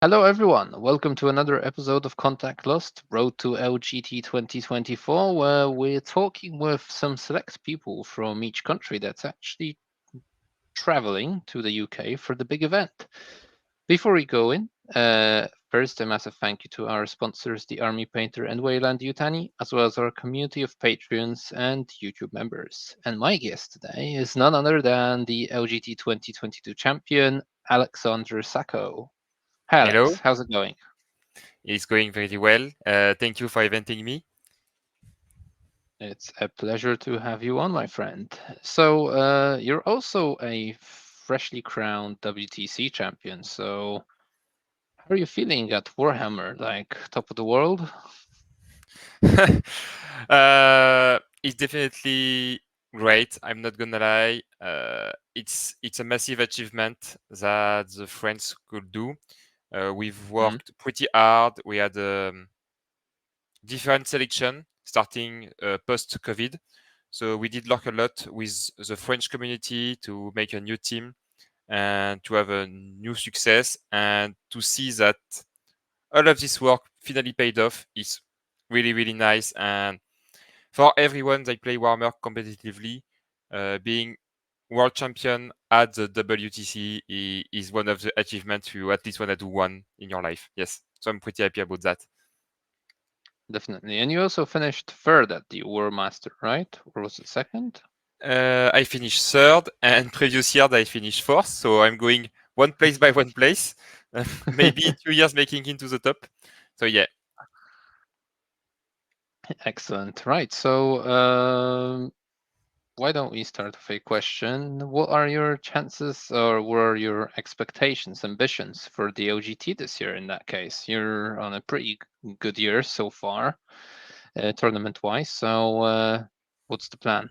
Hello, everyone. Welcome to another episode of Contact Lost Road to LGT 2024, where we're talking with some select people from each country that's actually traveling to the UK for the big event. Before we go in, first, a massive thank you to our sponsors, the Army Painter and Weyland-Yutani, as well as our community of Patreons and YouTube members. And my guest today is none other than the LGT 2022 champion, Alex Sacco. Hi, Hello, Alex. How's it going? it's going very well. Thank you for inviting me. It's a pleasure to have you on, my friend. So, you're also a freshly crowned WTC champion. So, how are you feeling at Warhammer? Like top of the world? It's definitely great. I'm not gonna lie. It's a massive achievement that the French could do. We've Mhm. worked pretty hard. We had different selection starting post-COVID. So we did work a lot with the French community to make a new team and to have a new success and to see that all of this work finally paid off is really, really nice. And for everyone that play Warhammer competitively, being world champion at the WTC is one of the achievements you at least want to do one in your life. Yes. So I'm pretty happy about that. Definitely. And you also finished third at the War Master, right? Or was it second? I finished third, and previous year I finished fourth. So I'm going one place by one place, maybe 2 years making into the top. So yeah, Excellent. Right. So, why don't we start with a question? What are your chances or what are your expectations, ambitions for the OGT this year in that case? You're on a pretty good year so far, tournament wise. So, what's the plan?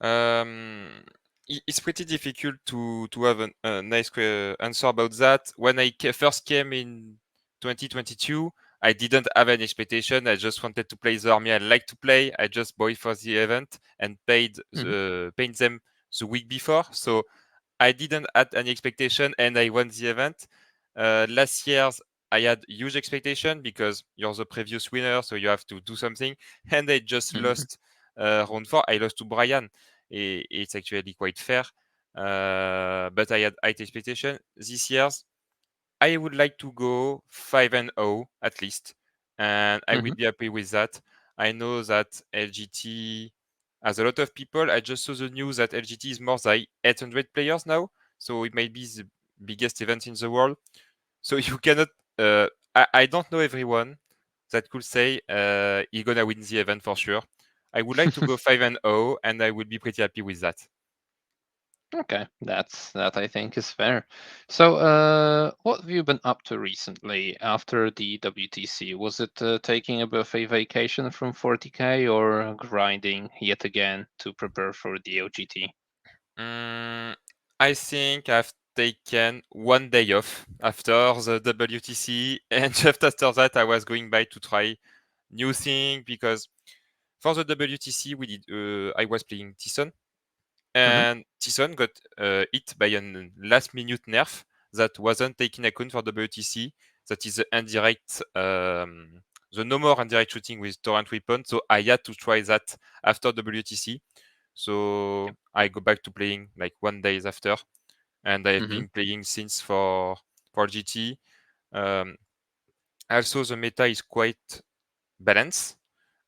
Um, it's pretty difficult to have a nice answer about that. When I first came in 2022, I didn't have any expectation. I just wanted to play the army I like to play. I just bought for the event and Mhm. paid them the week before. So I didn't have any expectation, and I won the event. Last year's I had huge expectation because you're the previous winner, so you have to do something. And I just Mhm. lost round four. I lost to Brian. It's actually quite fair, but I had high expectation. This year's I would like to go 5-0 at least, and I will Mhm. be happy with that. I know that LGT has a lot of people. I just saw the news that LGT is more than 800 players now, so it might be the biggest event in the world. So you cannot. I don't know everyone that could say he's gonna win the event for sure. I would like to go 5-0, and I would be pretty happy with that. Okay, that I think is fair. So, what have you been up to recently after the WTC? Was it taking a bit of a vacation from 40K or grinding yet again to prepare for the OGT? Mm, I think I've taken 1 day off after the WTC, and just after that, I was going by to try new thing because for the WTC, I was playing Tyson, Hmm. and Tyson got hit by a last-minute nerf that wasn't taken account for WTC. That is the indirect, the no more indirect shooting with torrent weapon. So I had to try that after WTC. So I go back to playing like 1 days after, and I've Hmm. been playing since for GT. Um, Also, the meta is quite balanced.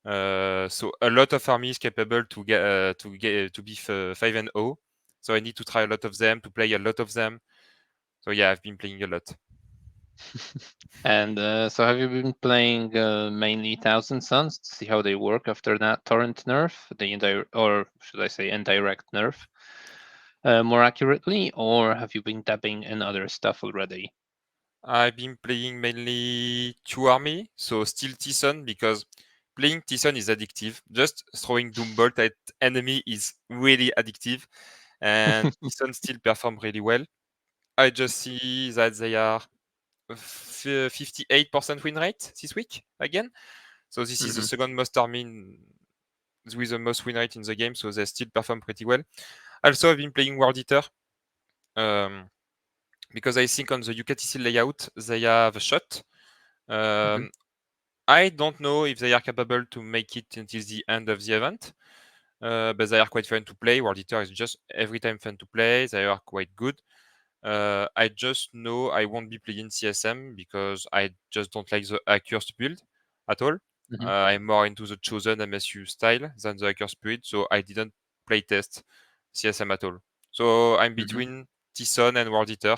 So a lot of armies capable to be 5-0. So I need to try a lot of them to play a lot of them. So yeah, I've been playing a lot. And so, have you been playing mainly Thousand Suns to see how they work after that torrent nerf, the indirect, or should I say indirect nerf, more accurately, or have you been dabbing in other stuff already? I've been playing mainly two army, so still Tyson because playing Tyson is addictive. Just throwing Doombolt at enemy is really addictive, and Tyson still perform really well. I just see that they are 58% win rate this week again. So this is the Hmm. second most army with the most win rate in the game, so they still perform pretty well. Also, I've been playing World Eater um, because I think on the UKTC layout they have a shot. Mhm. I don't know if they are capable to make it until the end of the event, but they are quite fun to play. World Eater is just every time fun to play. They are quite good. I just know I won't be playing CSM because I just don't like the Accursed build at all. Mhm. I'm more into the Chosen MSU style than the Accursed build, so I didn't playtest CSM at all. So I'm Mhm. between Tison and World Eater,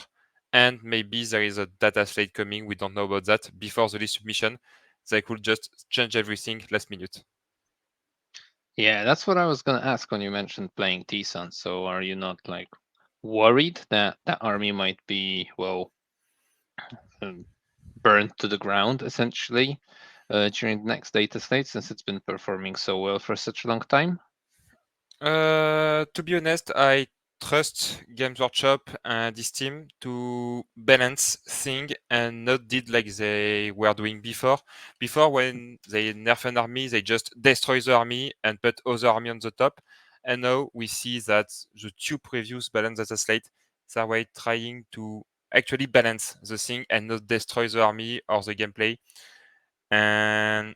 and maybe there is a data slate coming. We don't know about that before the list submission. They could just change everything last minute. Yeah, that's what I was gonna ask when you mentioned playing T-Sun. So are you not like worried that that army might be um, burned to the ground essentially during the next data slate since it's been performing so well for such a long time? To be honest, I trust Games Workshop and this team to balance thing and not did like they were doing before. Before, when they nerf an army, they just destroy the army and put other army on the top. And now we see that the two previous balance data slate, they were trying to actually balance the thing and not destroy the army or the gameplay. And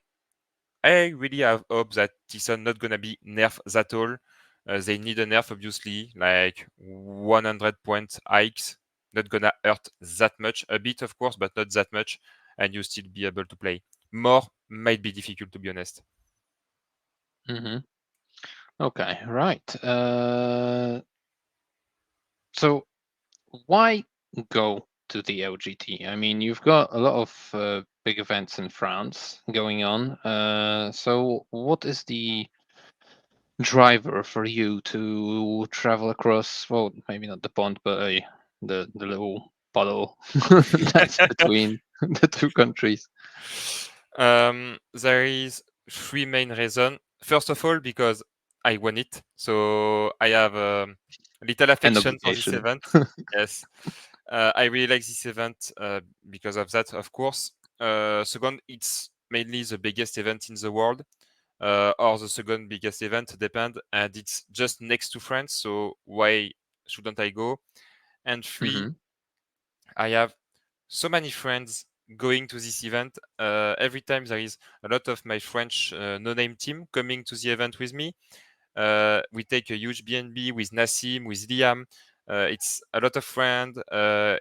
I really have hope that Tyson not gonna be nerf at all. They need a nerf, obviously, like 100 point hikes. Not gonna hurt that much. A bit, of course, but not that much. And you still be able to play. More might be difficult, to be honest. Hmm. Okay, right. So why go to the LGT? I mean, you've got a lot of big events in France going on. So what is the driver for you to travel across? Well, maybe not the pond, but the little puddle that's between the two countries. There is three main reasons. First of all, because I won it, so I have little An affection for this obligation. event. Yes, I really like this event because of that, of course. Second, it's mainly the biggest event in the world, or the second biggest event, depend, and it's just next to France. So why shouldn't I go? And three, Hmm. I have so many friends going to this event. Every time there is a lot of my French no-name team coming to the event with me. We take a huge BNB with Nassim, with Liam. It's a lot of friends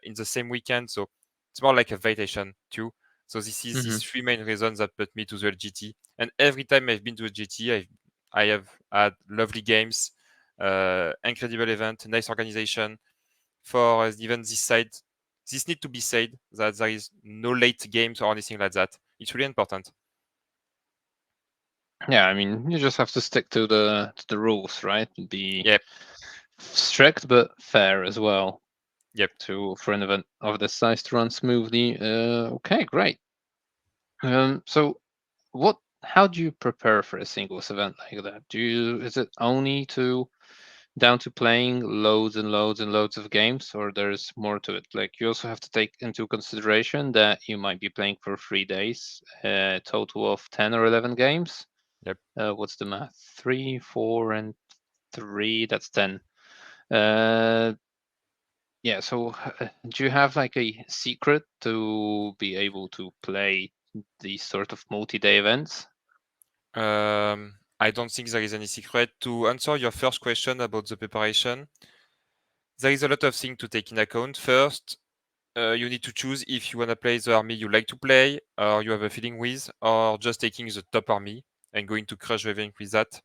in the same weekend, so it's more like a vacation too. So this is Hmm. these three main reasons that put me to the LGT. And every time I've been to LGT, I have had lovely games, incredible event, nice organization. For even this side, this need to be said that there is no late games or anything like that. It's really important. Yeah, I mean, you just have to stick to the rules, right? Be Yep, strict but fair as well yep. to for an event of this size to run smoothly. Okay, great. So what? How do you prepare for a singles event like that? Is it only down to playing loads and loads and loads of games, or there's more to it? Like you also have to take into consideration that you might be playing for 3 days, a total of 10 or 11 games. Yep. What's the math? Three, four, and three. That's 10. Uh, yeah. So, do you have like a secret to be able to play these sort of multi-day events? I don't think there is any secret. To answer your first question about the preparation, there is a lot of things to take in account. First, you need to choose if you want to play the army you like to play, or you have a feeling with, or just taking the top army and going to crush the event with that.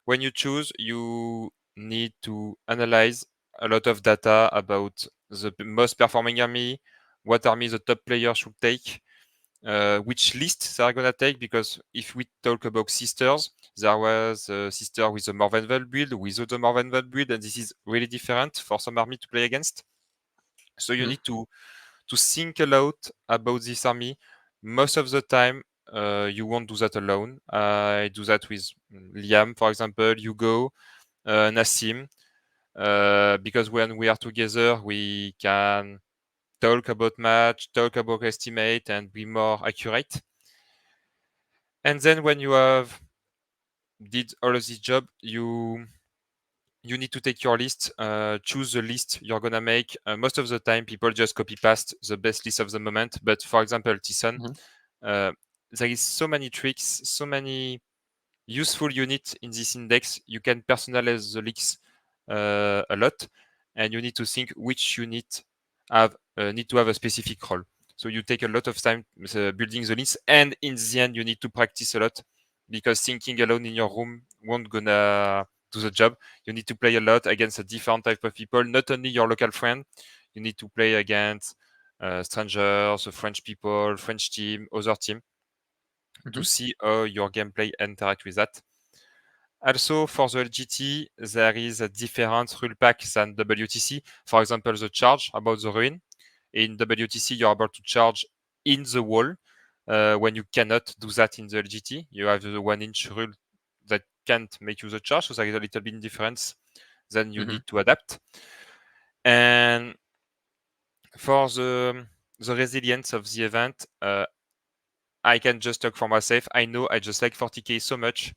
When you choose, you need to analyze a lot of data about the most performing army, what army the top player should take, which list they are gonna take. Because if we talk about sisters, there was a sister with a Morvenvel build, without a Morvenvel build, and this is really different for some army to play against. So you Hmm. need to think a lot about this army. Most of the time, you won't do that alone. I do that with Liam, for example, Hugo, Nassim, because when we are together, we can talk about match, talk about estimate, and be more accurate. And then when you have did all of this job, you need to take your list, choose the list you're gonna make. Most of the time, people just copy paste the best list of the moment. But for example, Tison, Mhm. there is so many tricks, so many useful units in this index. You can personalize the links a lot, and you need to think which unit need to have a specific role. So you take a lot of time building the links, and in the end, you need to practice a lot because thinking alone in your room won't gonna do the job. You need to play a lot against a different type of people, not only your local friend. You need to play against strangers, French people, French team, other team to Mhm. see how your gameplay interact with that. Also, for the LGT, there is a different rule pack than WTC. For example, the charge about the ruin. In WTC, you're able to charge in the wall when you cannot do that in the LGT. You have the 1 inch rule that can't make you the charge, so there is a little bit difference. Then you Mhm. need to adapt. And for the resilience of the event, I can just talk for myself. I know I just like 40k so much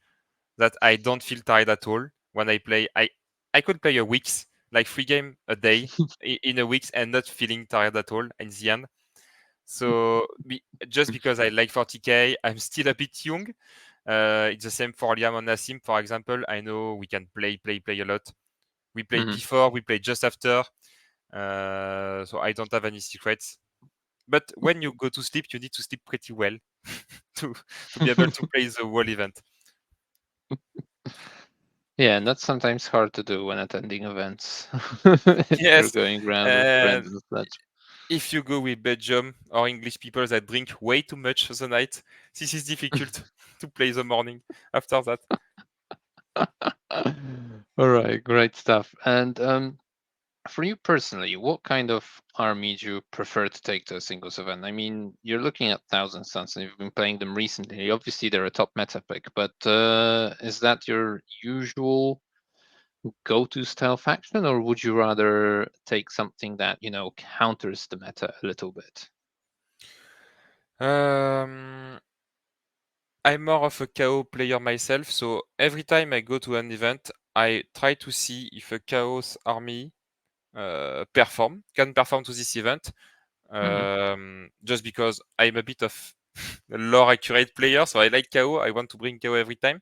that I don't feel tired at all when I play. I could play a weeks, like 3 games a day in a week and not feeling tired at all in the end. So just because I like 40k, I'm still a bit young. It's the same for Liam and Nassim, for example. I know we can play a lot. We play Mhm. before, we play just after. So I don't have any secrets. But when you go to sleep, you need to sleep pretty well to to be able to play the whole event. Yeah, and that's sometimes hard to do when attending events. If you're Yes, going around with friends and and such. if you go with Belgium or English people that drink way too much the night, this is difficult to play the morning after that. All right, great stuff. And for you personally, what kind of army do you prefer to take to a singles event? I mean, you're looking at Thousand Suns and you've been playing them recently. Obviously, they're a top meta pick, but is that your usual go-to style faction, or would you rather take something that, counters the meta a little bit? Um, I'm more of a KO player myself, so every time I go to an event, I try to see if a Chaos army can perform to this event. Hmm. Just because I'm a bit of a lore accurate player, so I like KO. I want to bring KO every time.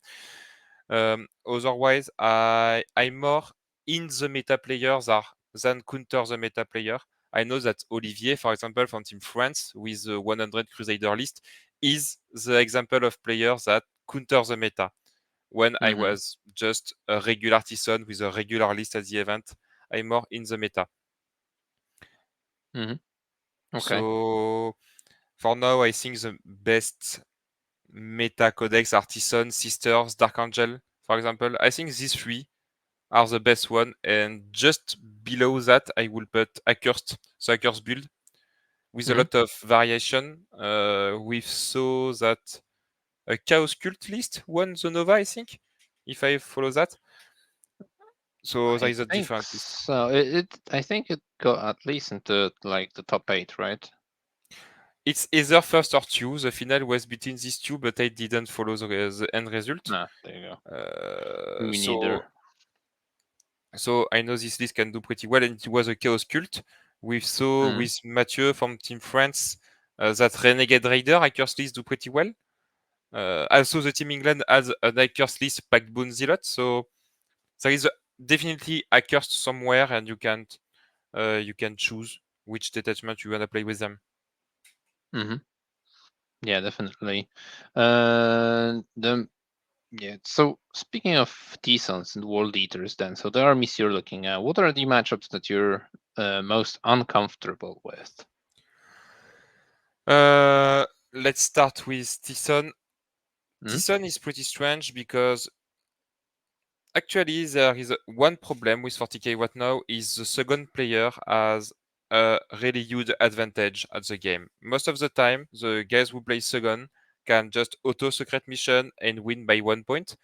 Otherwise, I'm more in the meta players than counter the meta player. I know that Olivier, for example, from Team France with the 100 Crusader list, is the example of players that counter the meta. When I Hmm. was just a regular Tison with a regular list at the event, I'm more in the meta. Hmm. Okay. So for now, I think the best meta codex are Tison, Sisters, Dark Angel, for example. I think these three are the best one. And just below that, I will put Accursed, so Accursed build with a Hmm. lot of variation. We saw that a Chaos Cult list won the Nova, I think, if I follow that. So there I is a think different list. so. I think it got at least into like the top eight, right? It's either first or two. The final was between these two, but I didn't follow the end result. Ah, there you go. Uh, Me so neither. So I know this list can do pretty well, and it was a Chaos Cult. We saw Hmm. with Mathieu from Team France that Renegade Raider Hackers list do pretty well. Also, the Team England has an Hackers list Backbone Zealot, so there is definitely Hackers somewhere, and you can choose which detachment you wanna play with them. Hmm. Yeah, definitely. Then yeah. So speaking of T-Sons and World Eaters, then, so the armies you're looking at, what are the matchups that you're most uncomfortable with? Let's start with Tison. Hmm. Tison is pretty strange because actually, there is one problem with 40k right now is the second player has a really huge advantage at the game. Most of the time, the guys who play second can just auto secret mission and win by 1 point.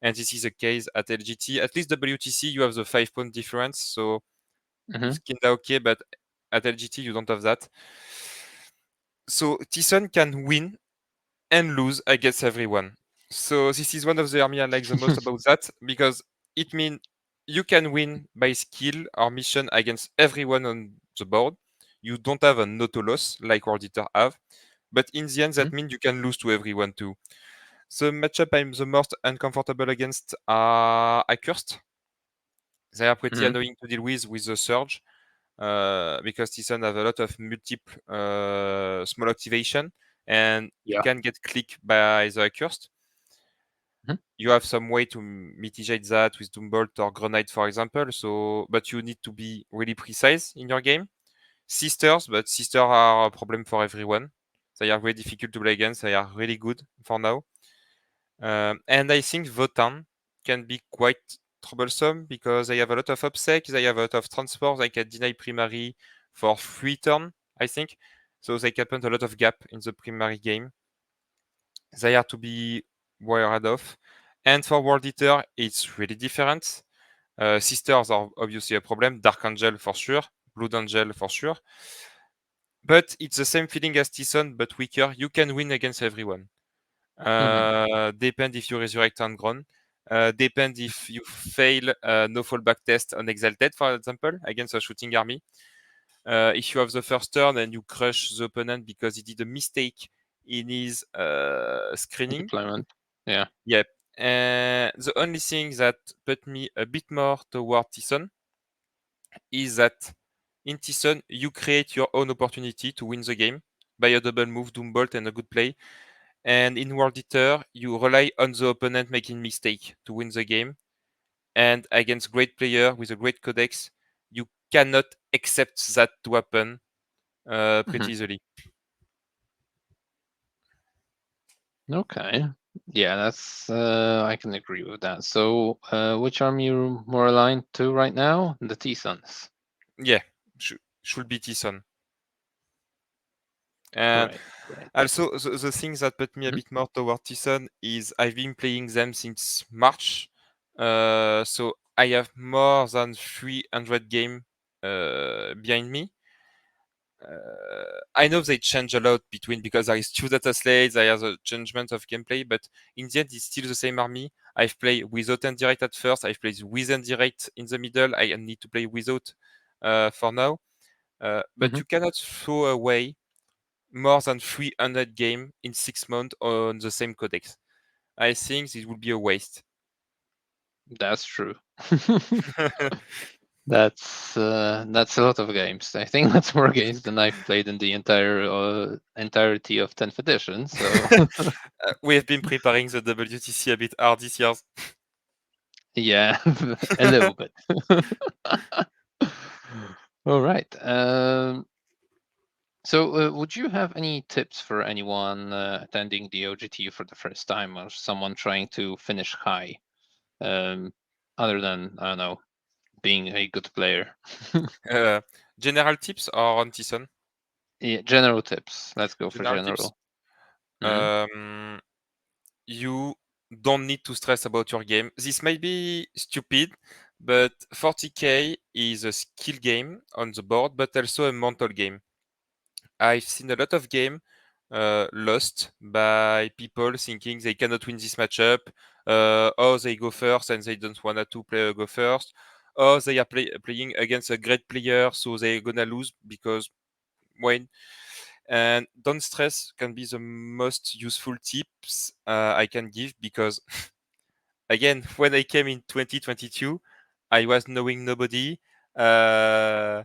And this is the case at LGT. At least WTC, you have the 5 point difference, so Hmm. it's kinda okay, but at LGT, you don't have that. So Tison can win and lose against everyone. So this is one of the army I like the most about that because it means You can win by skill or mission against everyone on the board. You don't have an auto loss like World Eater have, but in the end, that Mhm. means you can lose to everyone too. The matchup I'm the most uncomfortable against are Accursed. They are pretty Mhm. annoying to deal with the Surge because Tyson have a lot of multiple small activation and you Yeah. can get clicked by the Accursed. Mhm. You have some way to mitigate that with Doombolt or Grenade, for example. So, but you need to be really precise in your game. Sisters, but sisters are a problem for everyone. They are very difficult to play against. They are really good for now. And I think Votan can be quite troublesome because they have a lot of obsec, they have a lot of transport, they can deny primary for 3 turns, I think. So they can put a lot of gap in the primary game. They are to be worried of. And for World Eater, it's really different. Sisters are obviously a problem. Dark Angel for sure. Blood Angel for sure. But it's the same feeling as Tyson, but weaker. You can win against everyone. Mhm. Depend if you resurrect on ground. Depend if you fail no fallback test on Exalted, for example, against a shooting army. If you have the first turn and you crush the opponent because he did a mistake in his screening. Deployment. Yeah. Yep. The only thing that put me a bit more toward Tyson is that in Tyson, you create your own opportunity to win the game by a double move, Doombolt, and a good play. And in World Eater, you rely on the opponent making mistake to win the game. And against great player with a great codex, you cannot accept that to happen Mhm. pretty easily. Okay. Yeah, that's I can agree with that. So, which army you're more aligned to right now? The T-Suns. Yeah, should be Tyson. And Great, great. also, the thing that put me a Mhm. bit more toward Tyson is I've been playing them since March. So I have more than 300 game behind me. I know they change a lot between because there is two data slates, there is a changement of gameplay, but in the end, it's still the same army. I've played without indirect at first. I've played with indirect in the middle. I need to play without for now. But Mhm. you cannot throw away more than 300 game in 6 months on the same codex. I think it would be a waste. That's true. That's a lot of games. I think that's more games than I've played in the entirety of 10th edition. So We have been preparing the WTC a bit hard this year. yeah, a little bit. All right. So, would you have any tips for anyone attending the OGT for the first time, or someone trying to finish high, um, other than I don't know, being a good player? Uh, General tips or on Tyson? Yeah, general tips. Let's go for General tips. general. Hmm. Um, you don't need to stress about your game. This might be stupid, but 40k is a skill game on the board, but also a mental game. I've seen a lot of game lost by people thinking they cannot win this matchup. Or they go first and they don't want to play go first. Or they are playing against a great player, so they're gonna lose because when. And don't stress can be the most useful tips I can give because again, when I came in 2022, I was knowing nobody. Uh,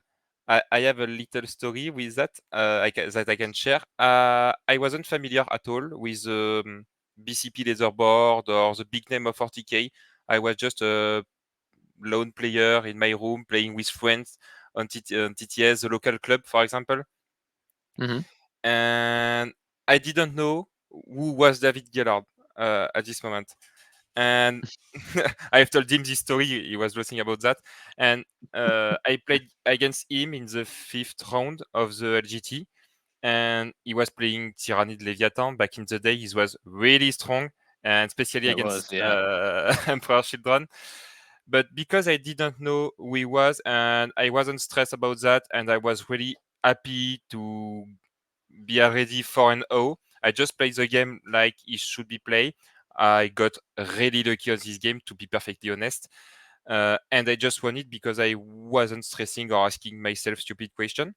I have a little story with that that I can share. I wasn't familiar at all with BCP leaderboard or the big name of 40k. I was just a lone player in my room playing with friends on, on TTS, the local club, for example. Hmm. And I didn't know who was David Gellard at this moment. And I've told him this story. He was laughing about that. And I played against him in the 5th round of the LGT, and he was playing Tyrannid Leviathan. Back in the day, he was really strong, and especially It was, against yeah. Emperor Children. But because I didn't know who he was, and I wasn't stressed about that, and I was really happy to be ready 4-0. I just played the game like it should be played. I got really lucky on this game, to be perfectly honest. and I just won it because I wasn't stressing or asking myself stupid question.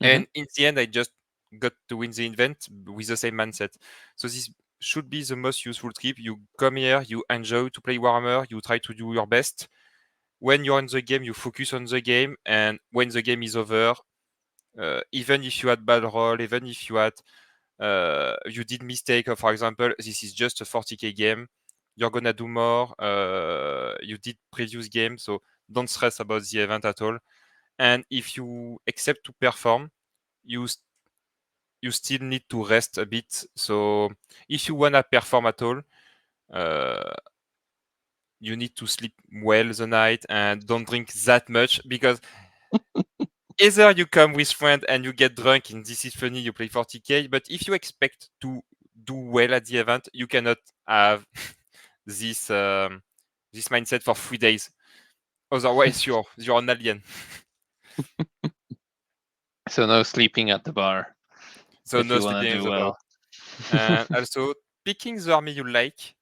Mm-hmm. And in the end, I just got to win the event with the same mindset. So this should be the most useful trip. You come here, you enjoy to play Warhammer, you try to do your best. When you're in the game, you focus on the game, and when the game is over, even if you had bad roll, even if you did mistake, for example, this is just a 40k game. You're gonna do more. You did previous game, so don't stress about the event at all. And if you accept to perform, you you still need to rest a bit. So if you wanna perform at all, uh, you need to sleep well the night and don't drink that much because either you come with friends and you get drunk and this is funny, you play 40k, but if you expect to do well at the event, you cannot have this this mindset for 3 days. Otherwise, you're an alien. So no sleeping at the bar So if no you want sleeping to in do the bar. well. And also, picking the army you like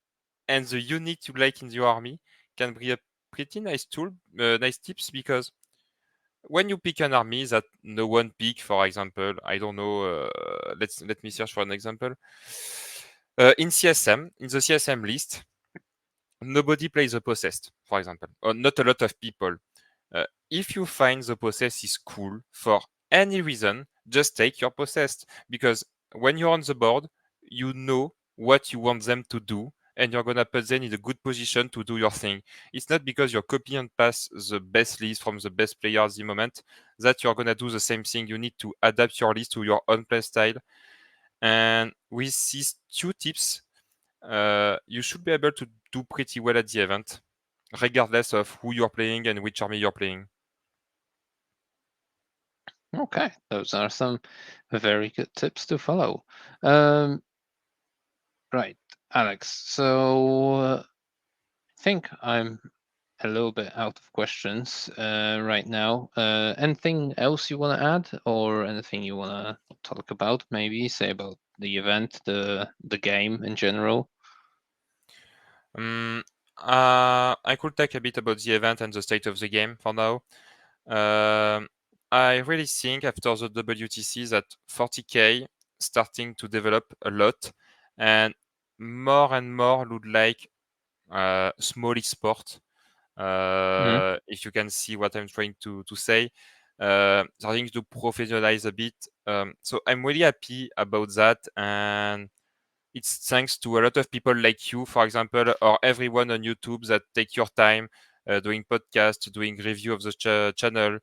and the unit you like in your army can be a pretty nice tool, nice tips because when you pick an army that no one pick, for example, I don't know, let me search for an example. In CSM, in the CSM list, nobody plays the possessed, for example, or not a lot of people. If you find the possessed is cool for any reason, just take your possessed because when you're on the board, you know what you want them to do and you're gonna put them in a good position to do your thing. It's not because you're copy and paste the best list from the best player at the moment that you're gonna do the same thing. You need to adapt your list to your own play style. And with these two tips, you should be able to do pretty well at the event, regardless of who you're playing and which army you're playing. Okay, those are some very good tips to follow. Um, right, Alex. So I think I'm a little bit out of questions right now. Anything else you want to add, or anything you want to talk about? Maybe say about the event, the game in general. Um, I could talk a bit about the event and the state of the game for now. Um, I really think after the WTC that 40k starting to develop a lot and more look like small sport. Mm-hmm. If you can see what I'm trying to say, starting to professionalize a bit. So I'm really happy about that, and it's thanks to a lot of people like you, for example, or everyone on YouTube that take your time doing podcasts, doing review of the channel,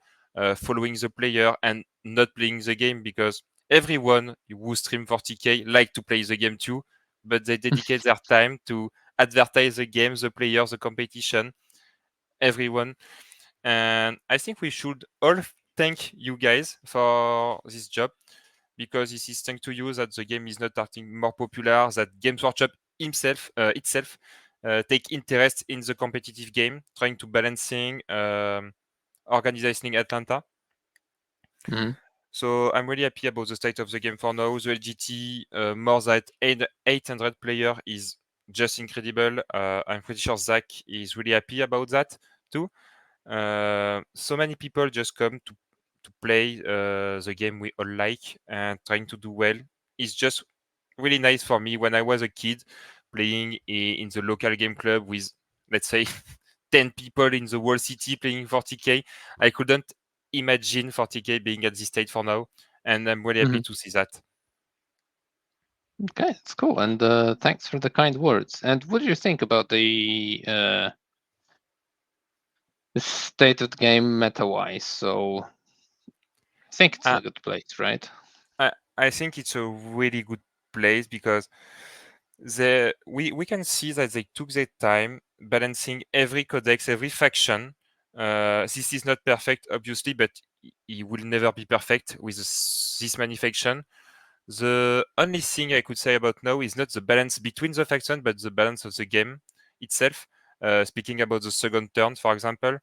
following the player and not playing the game because everyone who stream 40k like to play the game too, but they dedicate their time to advertise the game, the player, the competition, everyone. And I think we should all thank you guys for this job because this is thanks to you that the game is not getting more popular, that Games Workshop itself take interest in the competitive game, trying to balancing organizing Atlanta. Mm-hmm. So I'm really happy about the state of the game for now. The LGT more than 800 player is just incredible. I'm pretty sure Zach is really happy about that too. So many people just come to play the game we all like and trying to do well. It's just really nice for me when I was a kid playing in the local game club with, let's say, 10 people in the whole city playing 40k. I couldn't imagine 40k being at this state for now, and I'm really Mm-hmm. happy to see that. Okay, that's cool, and thanks for the kind words. And what do you think about the state of the game meta-wise? So I think it's in Uh, a good place, right? I think it's a really good place because we can see that they took their time balancing every codex, every faction. This is not perfect, obviously, but it will never be perfect with this many faction. The only thing I could say about now is not the balance between the faction, but the balance of the game itself. Speaking about the second turn, for example,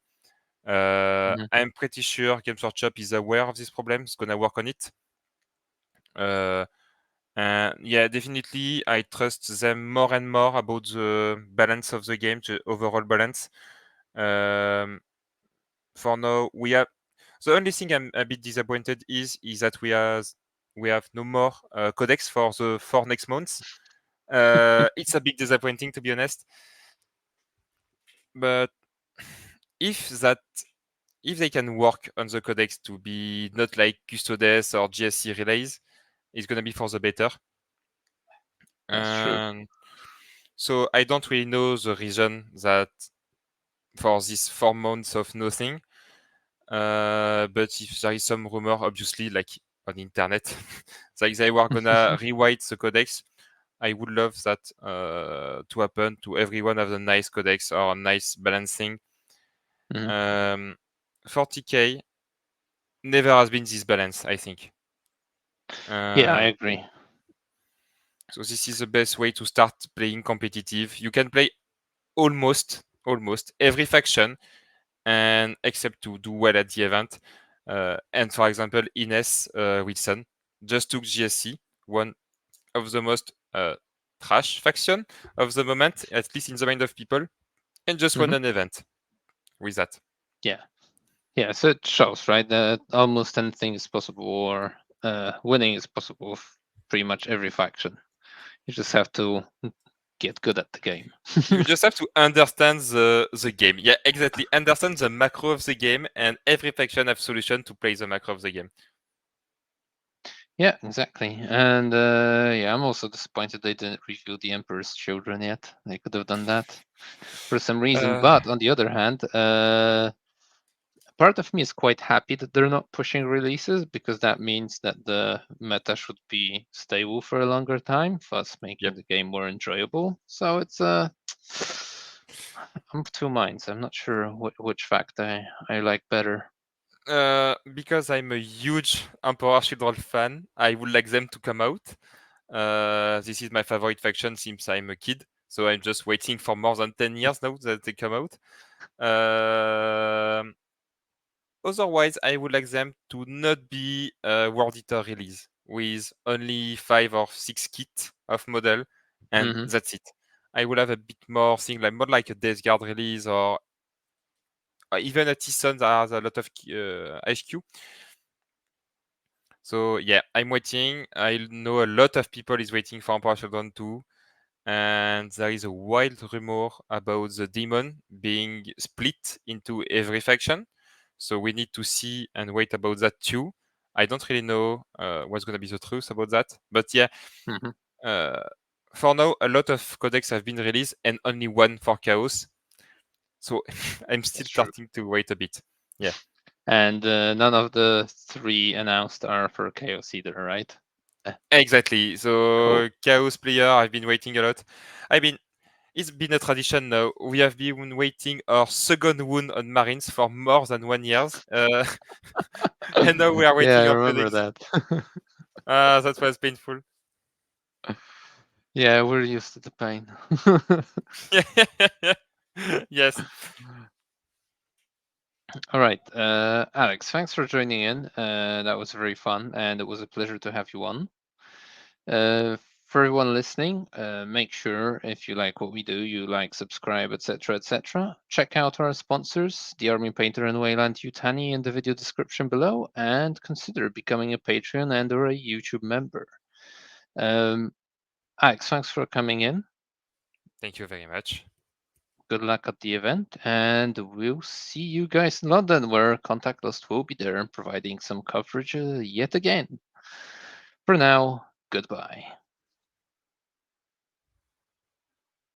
Mm-hmm. I'm pretty sure Games Workshop is aware of this problem. It's gonna work on it. Uh, yeah, definitely, I trust them more and more about the balance of the game, the overall balance. For now, we have the only thing I'm a bit disappointed is that we have no more codex for the 4 next months. It's a bit disappointing, to be honest. But if that if they can work on the codex to be not like Custodes or GSC relays, it's gonna be for the better. That's true. And so I don't really know the reason that for these 4 months of nothing. But if there is some rumor, obviously, like on internet, like they were gonna rewrite the codex, I would love that to happen to everyone have a nice codex or a nice balancing. Mhm. 40k never has been this balance, I think. Yeah, I Uh, agree. so this is the best way to start playing competitive. You can play almost every faction, and except to do well at the event. And for example, Ines Wilson just took GSC, one of the most trash faction of the moment, at least in the mind of people, and just won Mhm. an event with that. Yeah. Yeah, so it shows, right, that almost anything is possible, or winning is possible with pretty much every faction. You just have to get good at the game. You just have to understand the game. Yeah, exactly. Understand the macro of the game, and every faction have solution to play the macro of the game. Yeah, exactly. And yeah, I'm also disappointed they didn't reveal the Emperor's children yet. They could have done that for some reason. Uh, But on the other hand, part of me is quite happy that they're not pushing releases, because that means that the meta should be stable for a longer time, thus yep. making the game more enjoyable. So it's I'm of two minds. I'm not sure which fact I like better. Because I'm a huge Emperor Children fan, I would like them to come out. This is my favorite faction since I'm a kid, so I'm just waiting for more than 10 years now that they come out. Um, Otherwise, I would like them to not be a World Eater release with only 5 or 6 kits of model, and Hmm. that's it. I would have a bit more thing like more like a Death Guard release, or even a Tyson that has a lot of HQ. So yeah, I'm waiting. I know a lot of people is waiting for Emperor Shogun 2, and there is a wild rumor about the demon being split into every faction. So we need to see and wait about that too. I don't really know what's going to be the truth about that, but yeah, Hmm. uh, for now, a lot of codecs have been released and only one for Chaos. So I'm still That's true. starting to wait a bit. Yeah, And none of the three announced are for Chaos either, right? Eh, exactly. cool. So Chaos player, I've been waiting a lot. I mean, it's been a tradition now. We have been waiting our second wound on Marines for more than 1 year. And now we are Yeah, I waiting our remember codex. that. That was painful. Yeah, we're used to the pain. Yes. All right, Alex, thanks for joining in. That was very fun, and it was a pleasure to have you on. For everyone listening, make sure if you like what we do, you like, subscribe, etc., etc. Check out our sponsors, the Army Painter and Weyland-Yutani, in the video description below, and consider becoming a Patreon and/or a YouTube member. Um, Alex, thanks for coming in. Thank you very much. Good luck at the event, and we'll see you guys in London, where Contact List will be there and providing some coverage yet again. For now, goodbye.